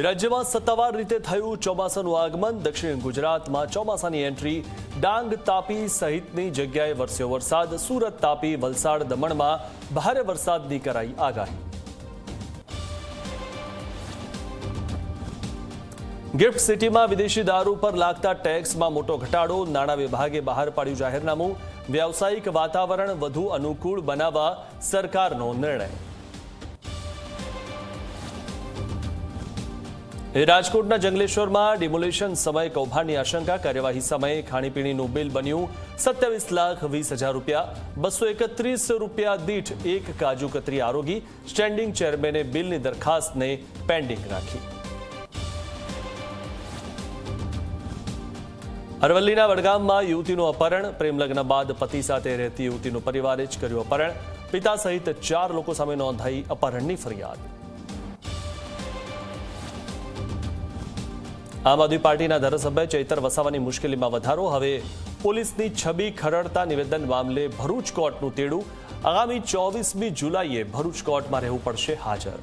રાજ્યમાં સત્તાવાર રીતે થયું ચોમાસાનું આગમન। દક્ષિણ ગુજરાતમાં ચોમાસાની એન્ટ્રી। ડાંગ, તાપી સહિતની જગ્યાએ વરસ્યો વરસાદ। સુરત, તાપી, વલસાડ, દમણમાં ભારે વરસાદની કરાઈ આગાહી। ગિફ્ટ સિટીમાં વિદેશી દારૂ પર લાગતા ટેક્સમાં મોટો ઘટાડો। નાણાં વિભાગે બહાર પાડ્યું જાહેરનામું। વ્યાવસાયિક વાતાવરણ વધુ અનુકૂળ બનાવવા સરકારનો નિર્ણય। રાજકોટના જંગલેશ્વરમાં ડિમોલેશન સમયે કૌભાંડની આશંકા। કાર્યવાહી સમયે ખાણીપીણીનું બિલ બન્યું 27,20,000 રૂપિયા। 231 રૂપિયા દીઠ એક કાજુ કતરી આરોગી। સ્ટેન્ડિંગ ચેરમેને બિલની દરખાસ્તને પેન્ડિંગ રાખી। અરવલ્લીના વડગામમાં યુવતીનું અપહરણ। પ્રેમલગ્ન બાદ પતિ સાથે રહેતી યુવતીનું પરિવારે જ કર્યું અપહરણ। પિતા સહિત 4 લોકો સામે નોંધાઈ અપહરણની ફરિયાદ। આમ આદમી પાર્ટીના ધારાસભ્ય ચૈતર વસાવાની મુશ્કેલીમાં વધારો। હવે પોલીસની છબી ખરડતા નિવેદન મામલે ભરૂચ કોર્ટનું તેડું। આગામી 24મી જુલાઈએ ભરૂચ કોર્ટમાં રહેવું પડશે હાજર।